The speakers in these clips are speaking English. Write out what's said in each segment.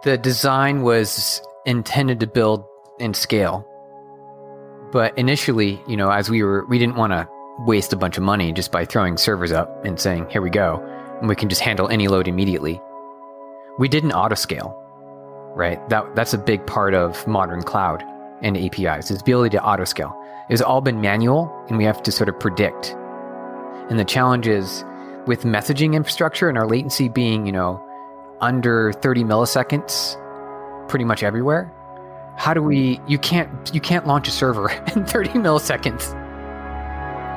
The design was intended to build and scale. But initially, as we didn't want to waste a bunch of money just by throwing servers up and saying, here we go, and we can just handle any load immediately. We didn't auto-scale, right? That's a big part of modern cloud and APIs, is the ability to auto-scale. It's all been manual, and we have to sort of predict. And the challenge is with messaging infrastructure and our latency being, under 30 milliseconds pretty much everywhere, you can't launch a server in 30 milliseconds.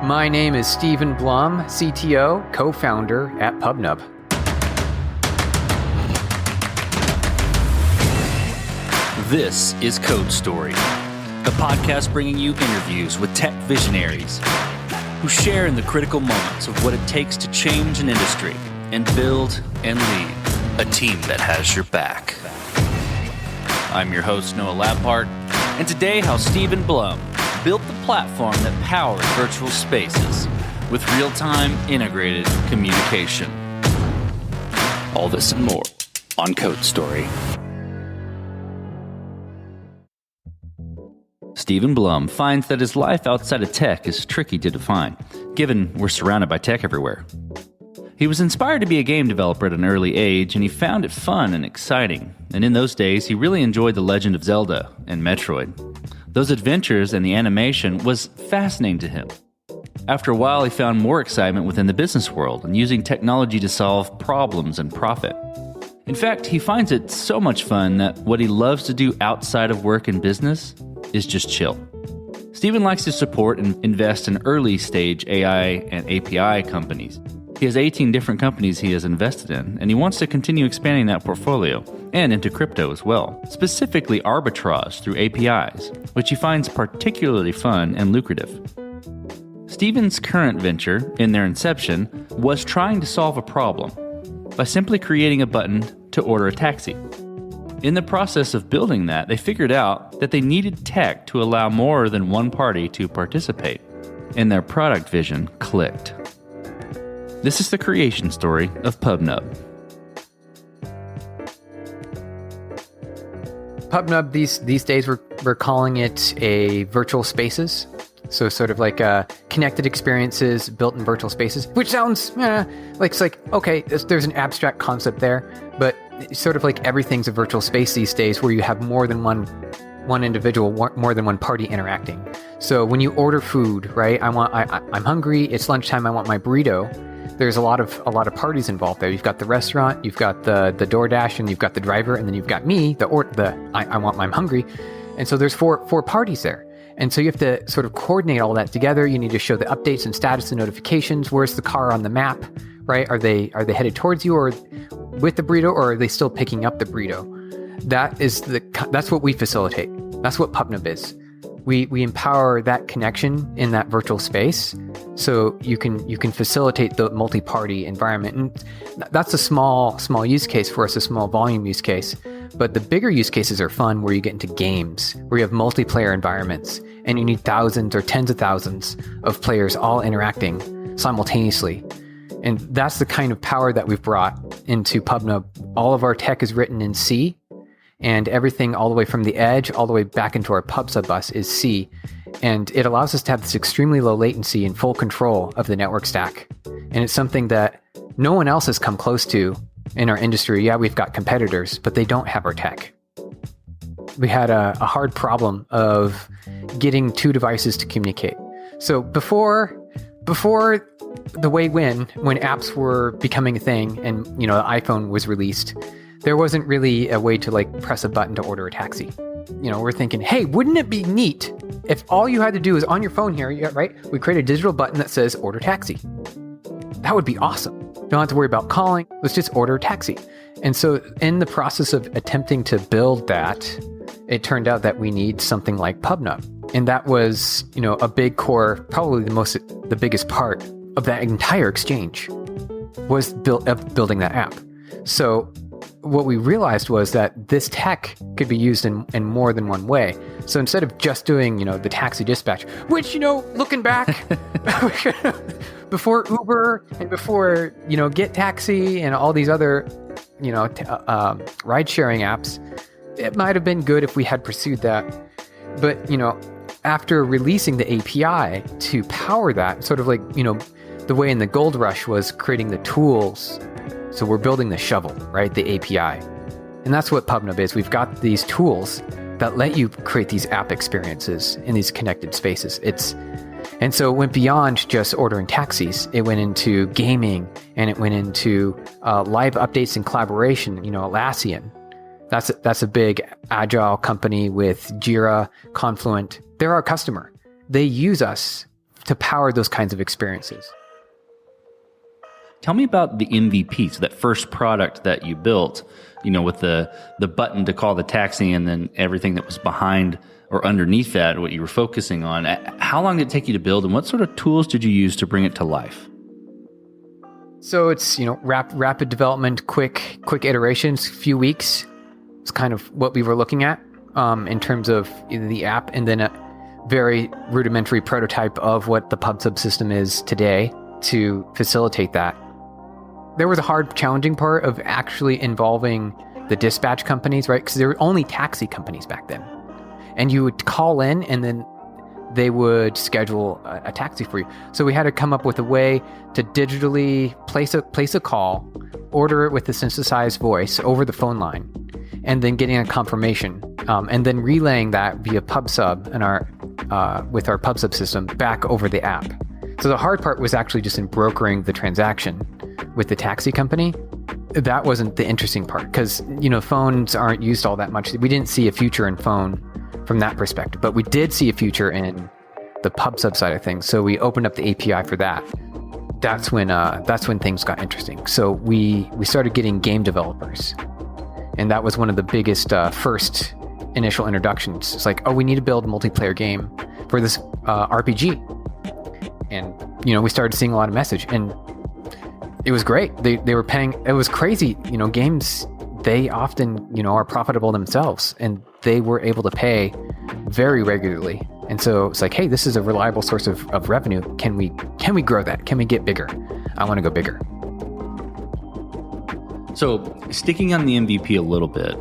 My name is Stephen Blum, CTO, co-founder at PubNub. This is Code Story, the podcast bringing you interviews with tech visionaries who share in the critical moments of what it takes to change an industry and build and lead a team that has your back. I'm your host, Noah Lampart, and today how Stephen Blum built the platform that powers virtual spaces with real-time integrated communication. All this and more on Code Story. Stephen Blum finds that his life outside of tech is tricky to define, given we're surrounded by tech everywhere. He was inspired to be a game developer at an early age, and he found it fun and exciting. And in those days, he really enjoyed The Legend of Zelda and Metroid. Those adventures and the animation was fascinating to him. After a while, he found more excitement within the business world and using technology to solve problems and profit. In fact, he finds it so much fun that what he loves to do outside of work and business is just chill. Stephen likes to support and invest in early-stage AI and API companies. He has 18 different companies he has invested in, and he wants to continue expanding that portfolio and into crypto as well, specifically arbitrage through APIs, which he finds particularly fun and lucrative. Stephen's current venture, in their inception, was trying to solve a problem by simply creating a button to order a taxi. In the process of building that, they figured out that they needed tech to allow more than one party to participate, and their product vision clicked. This is the creation story of PubNub. PubNub, these days, we're calling it a virtual spaces. So sort of like connected experiences built in virtual spaces, which sounds okay, there's an abstract concept there, but it's sort of like everything's a virtual space these days where you have more than one individual, more than one party interacting. So when you order food, right, I'm hungry, it's lunchtime, I want my burrito. There's a lot of parties involved there. You've got the restaurant, you've got the DoorDash, and you've got the driver, and then you've got me, I'm hungry. And so there's four parties there. And so you have to sort of coordinate all that together. You need to show the updates and status and notifications. Where's the car on the map, right? Are they headed towards you or with the burrito, or are they still picking up the burrito? That's what we facilitate. That's what PubNub is. We empower that connection in that virtual space, so you can facilitate the multi-party environment. And that's a small use case for us, a small volume use case. But the bigger use cases are fun, where you get into games, where you have multiplayer environments, and you need thousands or tens of thousands of players all interacting simultaneously. And that's the kind of power that we've brought into PubNub. All of our tech is written in C, and everything all the way from the edge all the way back into our PubSub bus is C. And it allows us to have this extremely low latency and full control of the network stack. And it's something that no one else has come close to in our industry. Yeah, we've got competitors, but they don't have our tech. We had a hard problem of getting two devices to communicate. So before the way when apps were becoming a thing and the iPhone was released, there wasn't really a way to press a button to order a taxi. We're thinking, hey, wouldn't it be neat if all you had to do is on your phone here, right? We create a digital button that says order taxi. That would be awesome. Don't have to worry about calling. Let's just order a taxi. And so in the process of attempting to build that, it turned out that we need something like PubNub. And that was, a big core, probably the biggest part of that entire exchange was building that app. So what we realized was that this tech could be used in more than one way. So instead of just doing, the taxi dispatch, which, looking back, before Uber and before, Get Taxi and all these other ride sharing apps, it might have been good if we had pursued that. But, after releasing the API to power that, sort of like, the way in the gold rush was creating the tools. So we're building the shovel, right? The API. And that's what PubNub is. We've got these tools that let you create these app experiences in these connected spaces. And so it went beyond just ordering taxis. It went into gaming, and it went into live updates and collaboration. Atlassian. That's a big agile company with Jira, Confluent. They're our customer. They use us to power those kinds of experiences. Tell me about the MVP, so that first product that you built, with the button to call the taxi and then everything that was behind or underneath that, what you were focusing on. How long did it take you to build, and what sort of tools did you use to bring it to life? So it's, rapid development, quick iterations, few weeks. It's kind of what we were looking at in terms of the app, and then a very rudimentary prototype of what the pub subsystem is today to facilitate that. There was a hard, challenging part of actually involving the dispatch companies, right? Because there were only taxi companies back then. And you would call in, and then they would schedule a taxi for you. So we had to come up with a way to digitally place a call, order it with the synthesized voice over the phone line, and then getting a confirmation, and then relaying that via PubSub and with our PubSub system back over the app. So the hard part was actually just in brokering the transaction with the taxi company. That wasn't the interesting part, because phones aren't used all that much. We didn't see a future in phone from that perspective, but we did see a future in the PubSub side of things. So we opened up the API for that. That's when things got interesting. So we started getting game developers, and that was one of the biggest first initial introductions. It's like, we need to build a multiplayer game for this RPG, and we started seeing a lot of message, and it was great. They were paying. It was crazy. Games, they often are profitable themselves, and they were able to pay very regularly. And so it's like, hey, this is a reliable source of revenue. Can we grow that? Can we get bigger? I want to go bigger. So sticking on the MVP a little bit,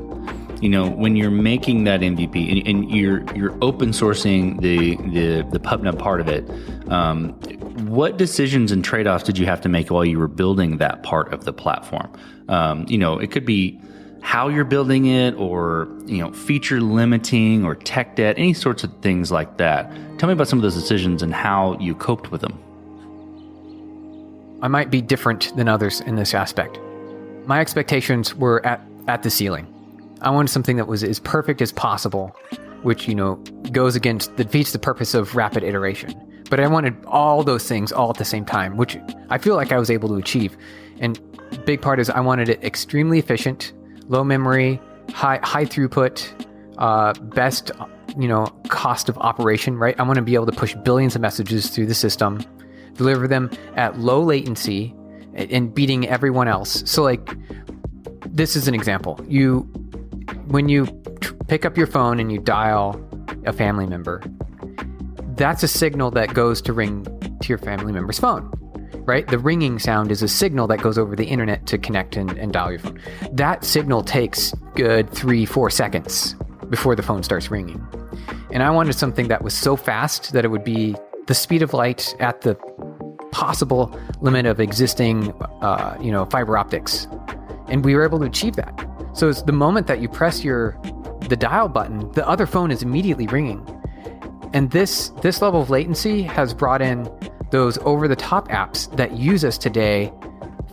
when you're making that MVP and you're open sourcing the PubNub part of it, what decisions and trade-offs did you have to make while you were building that part of the platform? It could be how you're building it, or feature limiting or tech debt, any sorts of things like that. Tell me about some of those decisions and how you coped with them. I might be different than others in this aspect. My expectations were at the ceiling. I wanted something that was as perfect as possible, which defeats the purpose of rapid iteration. But I wanted all those things all at the same time, which I feel like I was able to achieve. And big part is I wanted it extremely efficient, low memory, high throughput, best cost of operation, right? I want to be able to push billions of messages through the system, deliver them at low latency, and beating everyone else. So this is an example. When you pick up your phone and you dial a family member, that's a signal that goes to ring to your family member's phone, right? The ringing sound is a signal that goes over the internet to connect and dial your phone. That signal takes good 3-4 seconds before the phone starts ringing. And I wanted something that was so fast that it would be the speed of light at the possible limit of existing, fiber optics. And we were able to achieve that. So it's the moment that you press the dial button, the other phone is immediately ringing. And this level of latency has brought in those over-the-top apps that use us today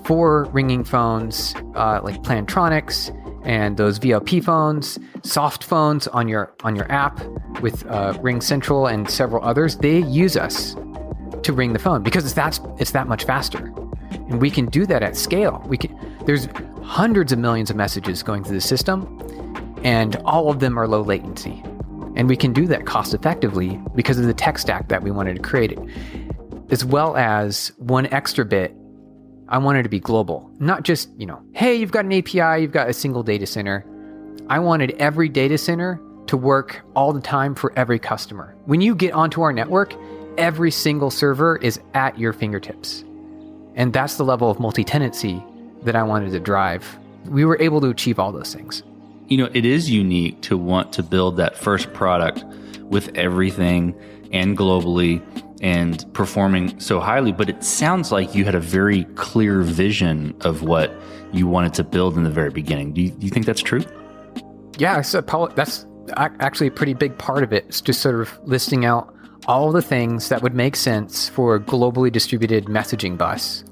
for ringing phones, like Plantronics and those VLP phones, soft phones on your app with Ring Central and several others. They use us to ring the phone because it's that much faster, and we can do that at scale. There's hundreds of millions of messages going through the system, and all of them are low latency. And we can do that cost effectively because of the tech stack that we wanted to create, as well as one extra bit. I wanted to be global, not just, hey, you've got an API, you've got a single data center. I wanted every data center to work all the time for every customer. When you get onto our network, every single server is at your fingertips. And that's the level of multi-tenancy that I wanted to drive we were able to achieve all those things. It is unique to want to build that first product with everything and globally and performing so highly, but it sounds like you had a very clear vision of what you wanted to build in the very beginning. Do you think that's true? Yeah, so that's actually a pretty big part of it. It's just sort of listing out all the things that would make sense for a globally distributed messaging bus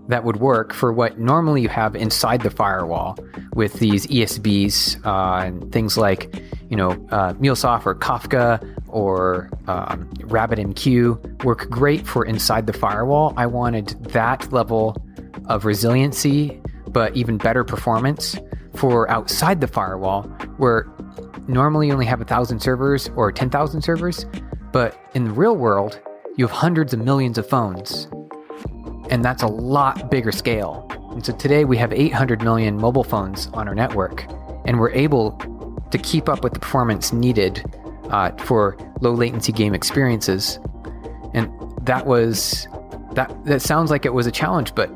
that would work for what normally you have inside the firewall with these ESBs and things like, MuleSoft or Kafka or RabbitMQ work great for inside the firewall. I wanted that level of resiliency, but even better performance for outside the firewall, where normally you only have 1,000 servers or 10,000 servers, but in the real world, you have hundreds of millions of phones. And that's a lot bigger scale. And so today we have 800 million mobile phones on our network, and we're able to keep up with the performance needed for low latency game experiences. And that sounds like it was a challenge, but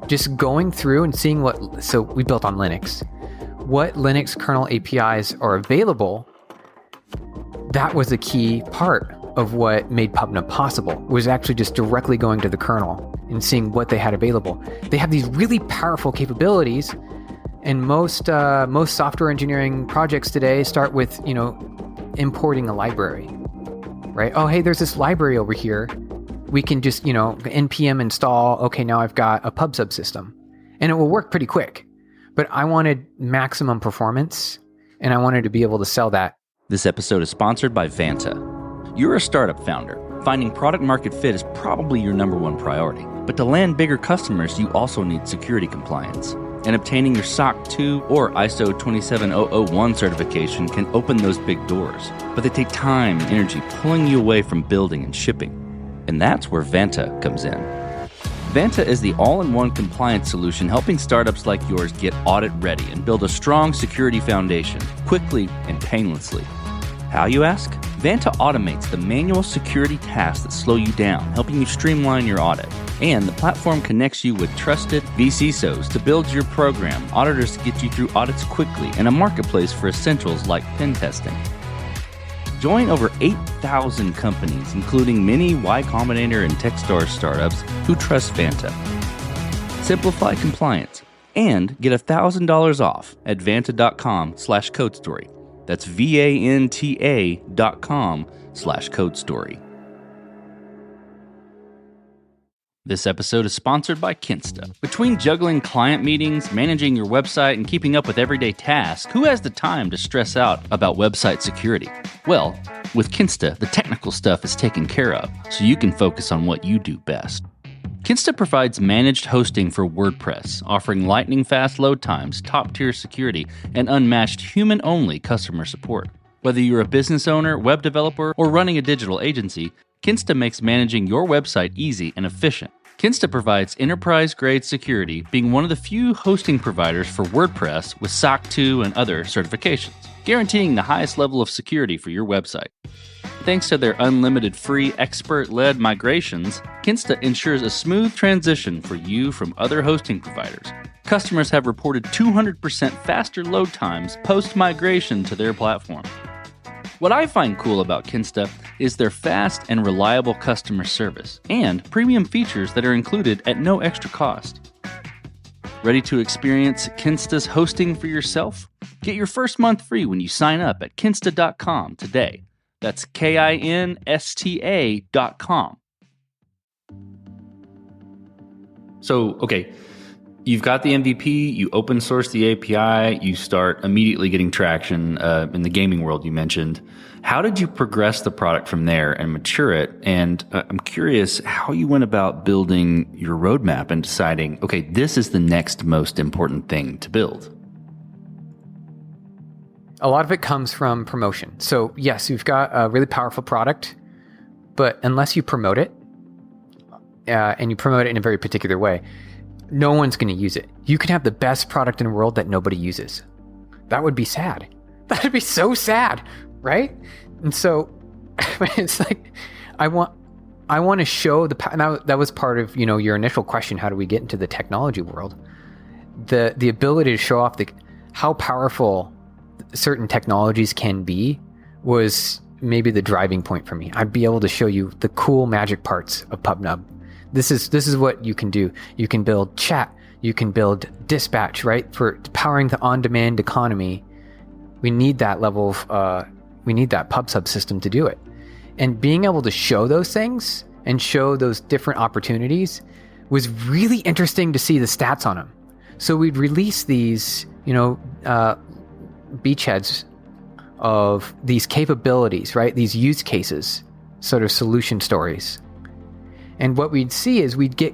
just going through and seeing so we built on Linux, what Linux kernel APIs are available, that was a key part of what made PubNub possible, was actually just directly going to the kernel and seeing what they had available. They have these really powerful capabilities, and most software engineering projects today start with, importing a library, right? Oh, hey, there's this library over here. We can just, npm install, okay, now I've got a pub subsystem, and it will work pretty quick. But I wanted maximum performance, and I wanted to be able to sell that. This episode is sponsored by Vanta. You're a startup founder. Finding product market fit is probably your number one priority. But to land bigger customers, you also need security compliance. And obtaining your SOC 2 or ISO 27001 certification can open those big doors. But they take time and energy pulling you away from building and shipping. And that's where Vanta comes in. Vanta is the all-in-one compliance solution helping startups like yours get audit ready and build a strong security foundation quickly and painlessly. How, you ask? Vanta automates the manual security tasks that slow you down, helping you streamline your audit. And the platform connects you with trusted vCISOs to build your program, auditors to get you through audits quickly, and a marketplace for essentials like pen testing. Join over 8,000 companies, including many Y Combinator and Techstars startups who trust Vanta. Simplify compliance and get $1,000 off at vanta.com/codestory. That's VANTA.com/codestory. This episode is sponsored by Kinsta. Between juggling client meetings, managing your website, and keeping up with everyday tasks, who has the time to stress out about website security? Well, with Kinsta, the technical stuff is taken care of, so you can focus on what you do best. Kinsta provides managed hosting for WordPress, offering lightning-fast load times, top-tier security, and unmatched human-only customer support. Whether you're a business owner, web developer, or running a digital agency, Kinsta makes managing your website easy and efficient. Kinsta provides enterprise-grade security, being one of the few hosting providers for WordPress with SOC 2 and other certifications, guaranteeing the highest level of security for your website. Thanks to their unlimited free expert-led migrations, Kinsta ensures a smooth transition for you from other hosting providers. Customers have reported 200% faster load times post-migration to their platform. What I find cool about Kinsta is their fast and reliable customer service and premium features that are included at no extra cost. Ready to experience Kinsta's hosting for yourself? Get your first month free when you sign up at kinsta.com today. That's KINSTA.com. So, okay, you've got the MVP, you open source the API, you start immediately getting traction in the gaming world you mentioned. How did you progress the product from there and mature it? And I'm curious how you went about building your roadmap and deciding, okay, this is the next most important thing to build. A lot of it comes from promotion. So yes, you've got a really powerful product, but unless you promote it, and you promote it in a very particular way, no one's going to use it. You can have the best product in the world that nobody uses. That would be sad. That would be so sad, right? And so it's like, I want to show that was part of, your initial question, how do we get into the technology world? the ability to show off how powerful certain technologies can be was maybe the driving point for me. I'd be able to show you the cool magic parts of PubNub. This is what you can do. You can build chat. You can build dispatch, right? For powering the on-demand economy, we need that level of, we need that PubSub system to do it. And being able to show those things and show those different opportunities was really interesting to see the stats on them. So we'd release these, beachheads of these capabilities, right? These use cases, sort of solution stories. And what we'd see is we'd get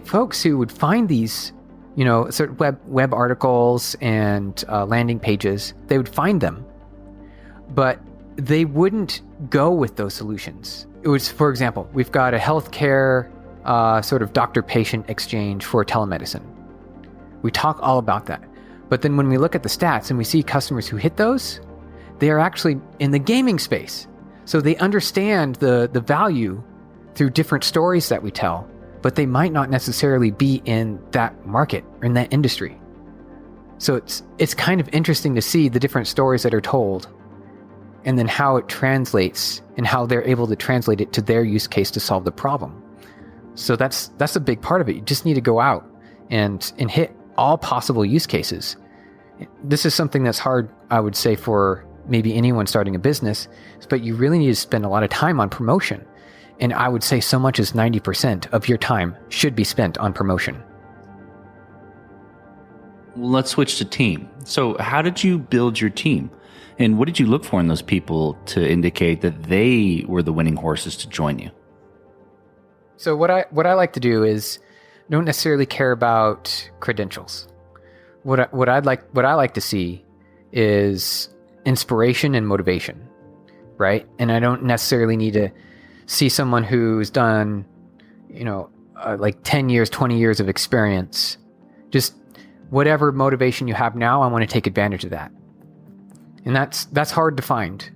folks who would find these, sort of web articles and landing pages. They would find them, but they wouldn't go with those solutions. It was, for example, we've got a healthcare sort of doctor-patient exchange for telemedicine. We talk all about that. But then when we look at the stats and we see customers who hit those, they are actually in the gaming space. So they understand the value through different stories that we tell, but they might not necessarily be in that market or in that industry. So it's kind of interesting to see the different stories that are told and then how it translates and how they're able to translate it to their use case to solve the problem. So that's a big part of it. You just need to go out and hit all possible use cases. This is something that's hard, I would say, for maybe anyone starting a business, but you really need to spend a lot of time on promotion. And I would say so much as 90% of your time should be spent on promotion. Let's switch to team. So how did you build your team? And what did you look for in those people to indicate that they were the winning horses to join you? So what I like to do is don't necessarily care about credentials. What I like to see is inspiration and motivation, right? And I don't necessarily need to see someone who's done, like 10 years, 20 years of experience. Just whatever motivation you have now, I want to take advantage of that. And that's hard to find.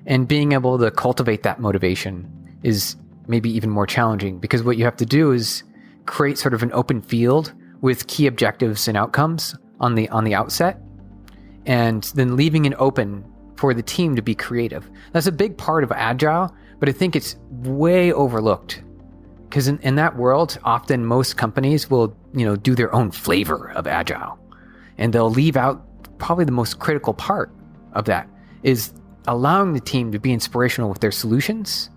And being able to cultivate that motivation is maybe even more challenging, because what you have to do is create sort of an open field with key objectives and outcomes on the outset, and then leaving it open for the team to be creative. That's a big part of Agile, but I think it's way overlooked, because in that world, often most companies will, do their own flavor of Agile, and they'll leave out probably the most critical part of that is allowing the team to be inspirational with their solutions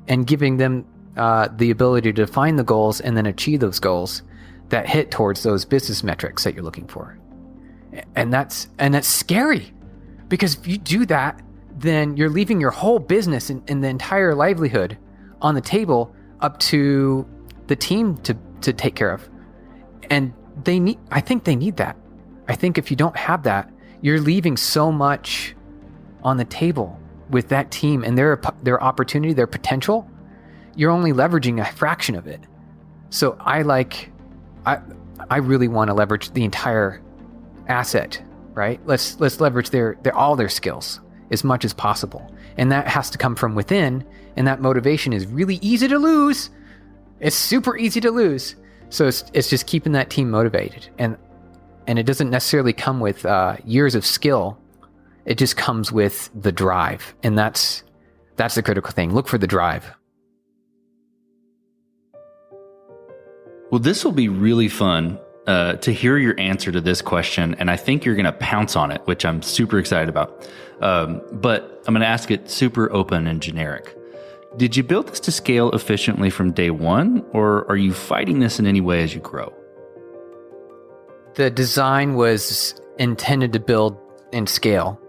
and giving them the ability to define the goals and then achieve those goals that hit towards those business metrics that you're looking for. And that's scary, because if you do that, then you're leaving your whole business and the entire livelihood on the table up to the team to take care of. And I think they need that. I think if you don't have that, you're leaving so much on the table with that team and their opportunity, their potential. You're only leveraging a fraction of it. So I really want to leverage the entire asset, right? Let's leverage all their skills as much as possible. And that has to come from within, and that motivation is really easy to lose. It's super easy to lose. So it's just keeping that team motivated. And it doesn't necessarily come with years of skill. It just comes with the drive. And that's the critical thing. Look for the drive. Well, this will be really fun to hear your answer to this question, and I think you're going to pounce on it, which I'm super excited about. But I'm going to ask it super open and generic. Did you build this to scale efficiently from day one, or are you fighting this in any way as you grow? The design was intended to build and scale,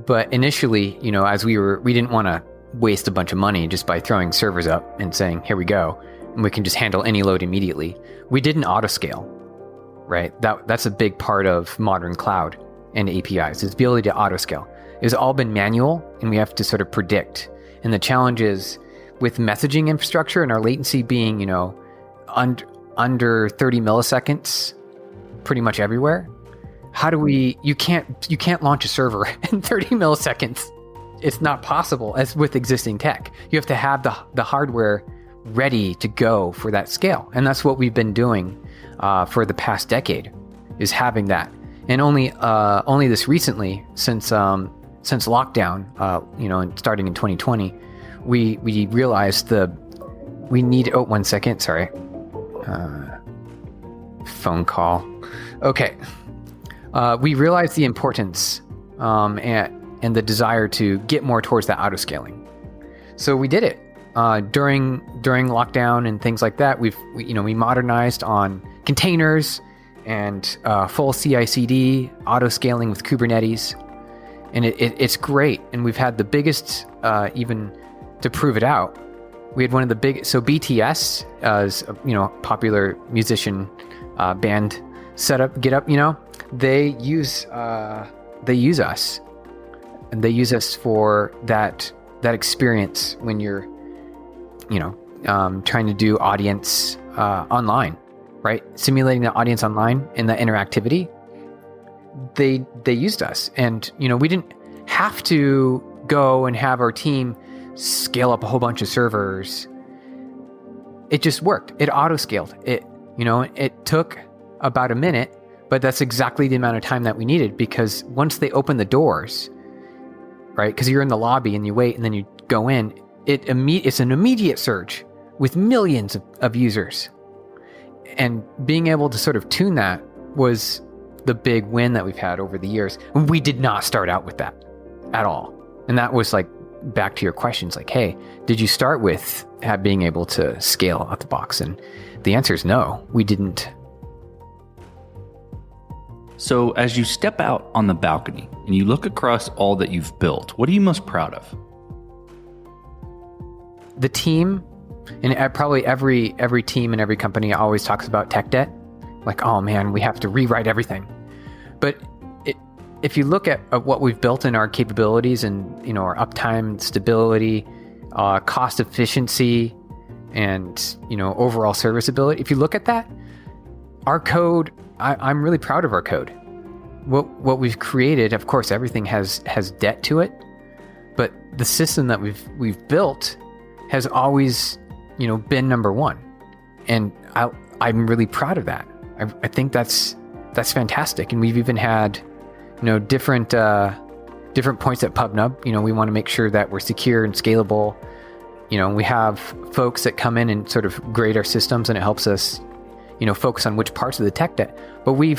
but initially, as we didn't want to waste a bunch of money just by throwing servers up and saying, "Here we go," and we can just handle any load immediately. We didn't auto scale, right? That's a big part of modern cloud and APIs, is the ability to auto scale. It's all been manual, and we have to sort of predict. And the challenge is with messaging infrastructure and our latency being, under 30 milliseconds pretty much everywhere. You can't launch a server in 30 milliseconds. It's not possible as with existing tech. You have to have the hardware ready to go for that scale. And that's what we've been doing for the past decade. is having that. And only this recently, since lockdown, and starting in 2020, we realized we need. Oh, 1 second, sorry. Phone call. Okay. We realized the importance and the desire to get more towards that auto scaling. So we did it during lockdown and things like that. We modernized on containers and full CI/CD auto scaling with Kubernetes, and it's great. And we've had the biggest, even to prove it out. We had one of the biggest. So BTS, as popular musician band setup, get up. They use us, and they use us for that experience when you're trying to do audience online, right? Simulating the audience online and the interactivity. They used us, and we didn't have to go and have our team scale up a whole bunch of servers. It just worked. It auto scaled. It took about a minute, but that's exactly the amount of time that we needed, because once they open the doors, right? Because you're in the lobby and you wait and then you go in, it's an immediate surge with millions of users. And being able to sort of tune that was the big win that we've had over the years. We did not start out with that at all. And that was like, back to your questions, like, hey, did you start with being able to scale out the box? And the answer is no, we didn't. So as you step out on the balcony and you look across all that you've built, what are you most proud of? The team, and probably every team and every company always talks about tech debt. Like, oh man, we have to rewrite everything. But if you look at what we've built in our capabilities and our uptime, stability, cost efficiency, and overall serviceability, if you look at that, our code, I'm really proud of our code. What we've created, of course, everything has debt to it, but the system that we've built has always been number one, and I'm really proud of that. I think that's fantastic, and we've even had different points at PubNub. We want to make sure that we're secure and scalable. We have folks that come in and sort of grade our systems, and it helps us focus on which parts of the tech debt. But we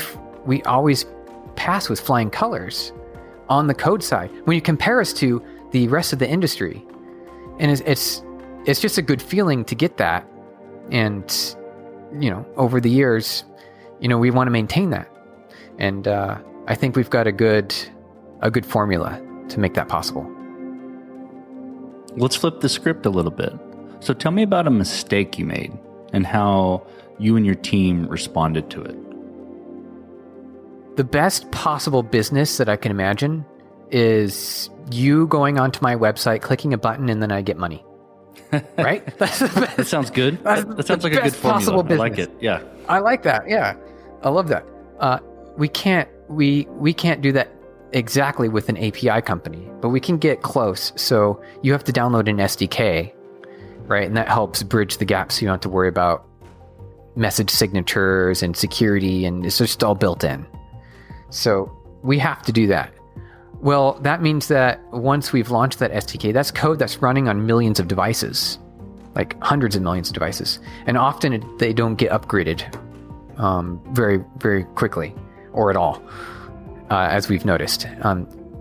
always pass with flying colors on the code side when you compare us to the rest of the industry, and it's just a good feeling to get that. And over the years, we want to maintain that, and I think we've got a good formula to make that possible. Let's flip the script a little bit. So tell me about a mistake you made and how you and your team responded to it. The best possible business that I can imagine is you going onto my website, clicking a button, and then I get money. Right? That's the best. That sounds good. That sounds like a good formula. I like it. Yeah. I like that. Yeah. I love that. We can't do that exactly with an API company, but we can get close. So you have to download an SDK, right? And that helps bridge the gap, so you don't have to worry about message signatures and security, and it's just all built in. So we have to do that. Well, that means that once we've launched that SDK, that's code that's running on millions of devices, like hundreds of millions of devices. And often they don't get upgraded very, very quickly or at all, as we've noticed.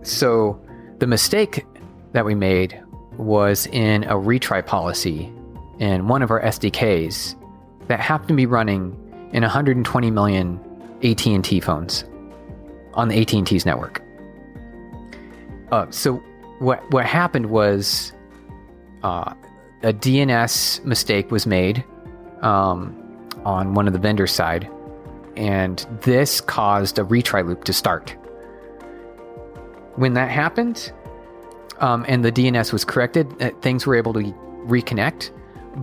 So the mistake that we made was in a retry policy in one of our SDKs that happened to be running in 120 million AT&T phones on the AT&T's network. So what happened was a DNS mistake was made on one of the vendors' side, and this caused a retry loop to start. When that happened, and the DNS was corrected, things were able to reconnect,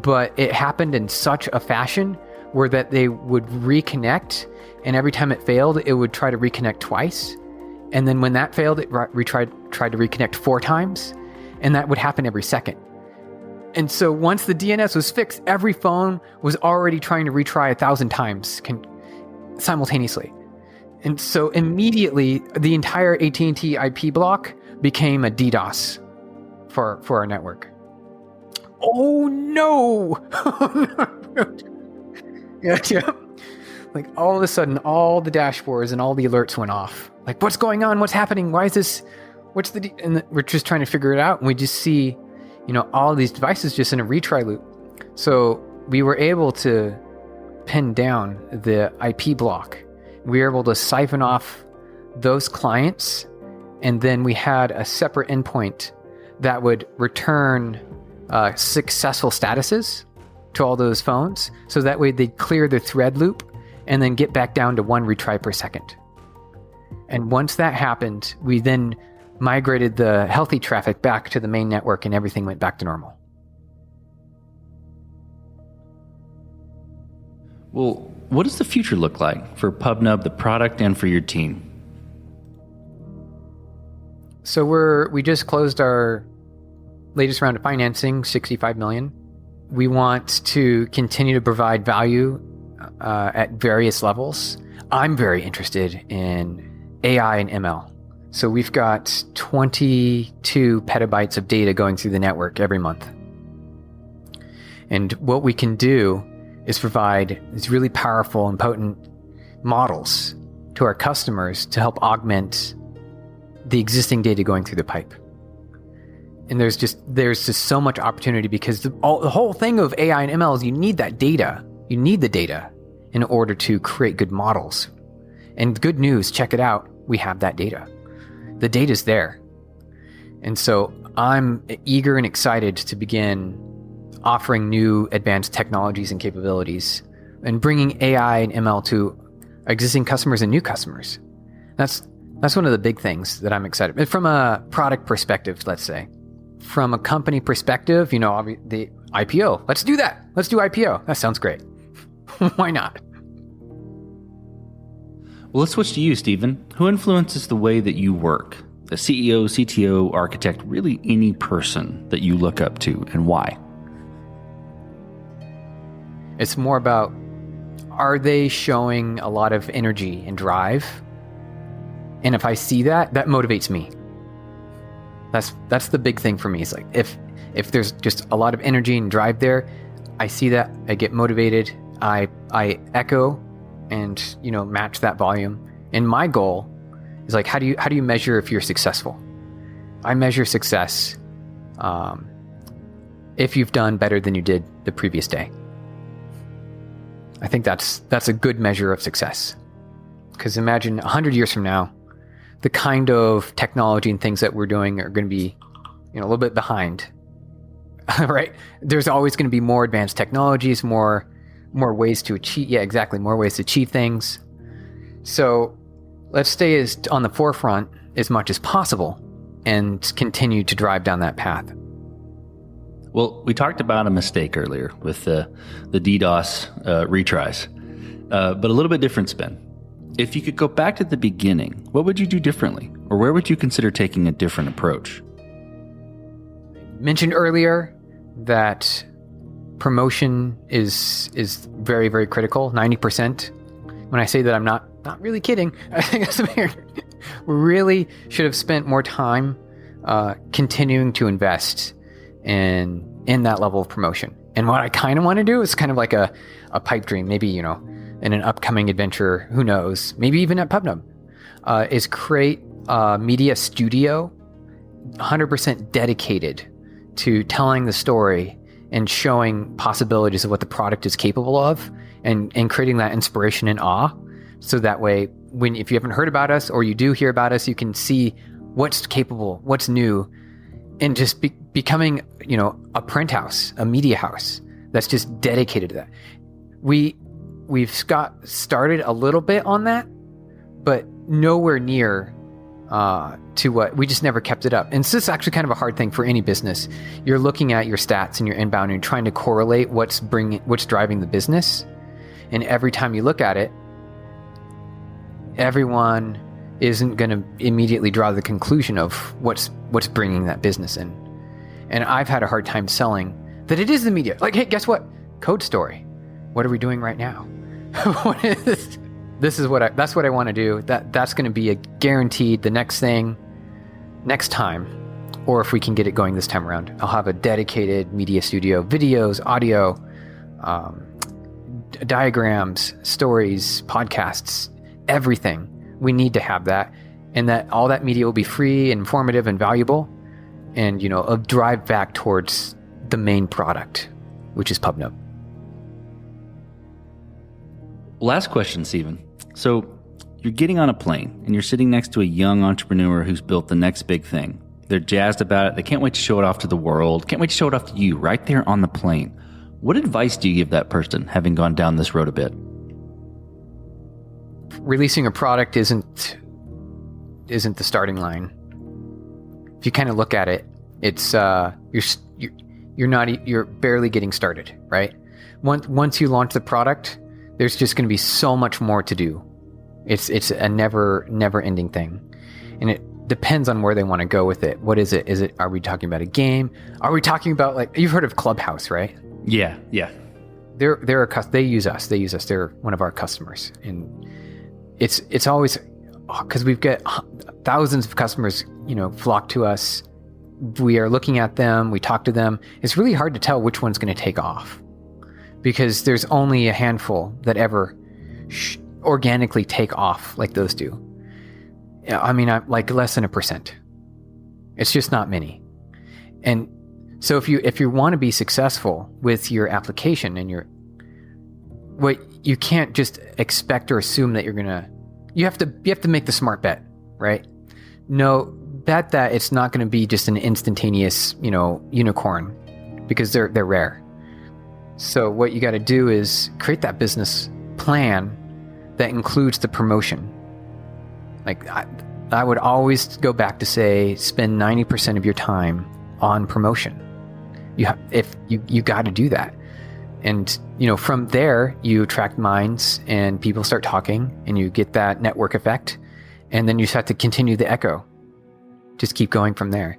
but it happened in such a fashion where that they would reconnect, and every time it failed, it would try to reconnect twice. And then when that failed, it tried to reconnect 4 times, and that would happen every second. And so once the DNS was fixed, every phone was already trying to retry 1,000 times simultaneously. And so immediately, the entire AT&T IP block became a DDoS for our network. Oh no! Yeah. Like all of a sudden, all the dashboards and all the alerts went off. Like, what's going on? What's happening? Why is this? And we're just trying to figure it out. And we just see, all of these devices just in a retry loop. So we were able to pin down the IP block. We were able to siphon off those clients, and then we had a separate endpoint that would return successful statuses to all those phones. So that way they'd clear the thread loop and then get back down to 1 retry per second. And once that happened, we then migrated the healthy traffic back to the main network, and everything went back to normal. Well, what does the future look like for PubNub, the product, and for your team? So we just closed our latest round of financing, $65 million. We want to continue to provide value at various levels. I'm very interested in AI and ML. So we've got 22 petabytes of data going through the network every month. And what we can do is provide these really powerful and potent models to our customers to help augment the existing data going through the pipe. And there's just so much opportunity, because the whole thing of AI and ML is you need that data. You need the data in order to create good models. And good news, check it out, we have that data. The data's there. And so I'm eager and excited to begin offering new advanced technologies and capabilities and bringing AI and ML to existing customers and new customers. That's one of the big things that I'm excited. From a product perspective, let's say. From a company perspective, the IPO. Let's do that. Let's do IPO. That sounds great. Why not? Well, let's switch to you, Stephen. Who influences the way that you work? The CEO, CTO, architect, really any person that you look up to, and why? It's more about, are they showing a lot of energy and drive? And if I see that motivates me. That's the big thing for me. It's like if there's just a lot of energy and drive there, I see that, I get motivated, I echo and match that volume. And my goal is like, how do you measure if you're successful? I measure success if you've done better than you did the previous day. I think that's a good measure of success. Because imagine 100 years from now, the kind of technology and things that we're doing are going to be, a little bit behind, right? There's always going to be more advanced technologies, more ways to achieve. Yeah, exactly. More ways to achieve things. So let's stay on the forefront as much as possible and continue to drive down that path. Well, we talked about a mistake earlier with the DDoS retries, but a little bit different spin. If you could go back to the beginning, what would you do differently? Or where would you consider taking a different approach? I mentioned earlier that promotion is very, very critical, 90%. When I say that, I'm not really kidding. I think we really should have spent more time continuing to invest in that level of promotion. And what I kind of want to do is kind of like a pipe dream, maybe, in an upcoming adventure, who knows, maybe even at PubNub, is create a media studio 100% dedicated to telling the story and showing possibilities of what the product is capable of, and creating that inspiration and awe. So that way, if you haven't heard about us, or you do hear about us, you can see what's capable, what's new, and just becoming, a print house, a media house that's just dedicated to that. We've got started a little bit on that, but nowhere near to what we just never kept it up. And this is actually kind of a hard thing for any business. You're looking at your stats and your inbound and you're trying to correlate what's driving the business. And every time you look at it, everyone isn't going to immediately draw the conclusion of what's bringing that business in. And I've had a hard time selling that it is the media. Like, hey, guess what? Code Story. What are we doing right now? What is this? that's what I want to do. That's going to be a guaranteed the next time, or if we can get it going this time around, I'll have a dedicated media studio, videos, audio, diagrams, stories, podcasts, everything. We need to have that, and that all that media will be free, informative, and valuable, and a drive back towards the main product, which is PubNub. Last question, Stephen. So you're getting on a plane and you're sitting next to a young entrepreneur who's built the next big thing. They're jazzed about it. They can't wait to show it off to the world. Can't wait to show it off to you right there on the plane. What advice do you give that person, having gone down this road a bit? Releasing a product isn't the starting line. If you kind of look at it, it's you're barely getting started, right? Once you launch the product, there's just going to be so much more to do. It's a never ending thing, and it depends on where they want to go with it. What is it? Are we talking about a game? Are we talking about, like, you've heard of Clubhouse, right? Yeah. They use us. They're one of our customers, and it's always because we've got thousands of customers, flock to us. We are looking at them. We talk to them. It's really hard to tell which one's going to take off, because there's only a handful that ever organically take off like those do. I mean, I'm like less than 1%. It's just not many. And so if you want to be successful with your application and you can't just expect or assume that you have to make the smart bet, right? No, bet that it's not going to be just an instantaneous, unicorn, because they're rare. So what you got to do is create that business plan that includes the promotion. Like I would always go back to say, spend 90% of your time on promotion. You got to do that. And, from there you attract minds and people start talking and you get that network effect. And then you just have to continue the echo. Just keep going from there.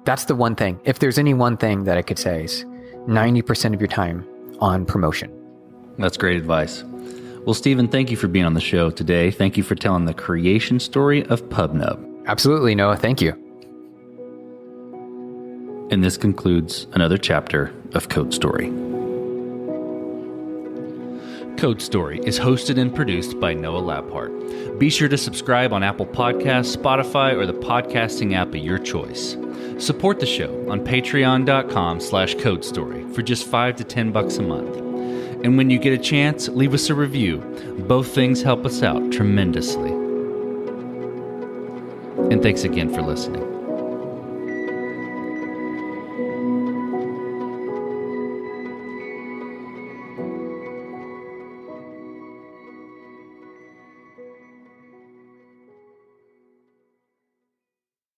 That's the one thing. If there's any one thing that I could say is 90% of your time on promotion. That's great advice. Well, Stephen, thank you for being on the show today. Thank you for telling the creation story of PubNub. Absolutely, Noah. Thank you. And this concludes another chapter of Code Story. Code Story is hosted and produced by Noah Labhart. Be sure to subscribe on Apple Podcasts, Spotify, or the podcasting app of your choice. Support the show on patreon.com/codestory for just $5 to $10 a month. And when you get a chance, leave us a review. Both things help us out tremendously. And thanks again for listening.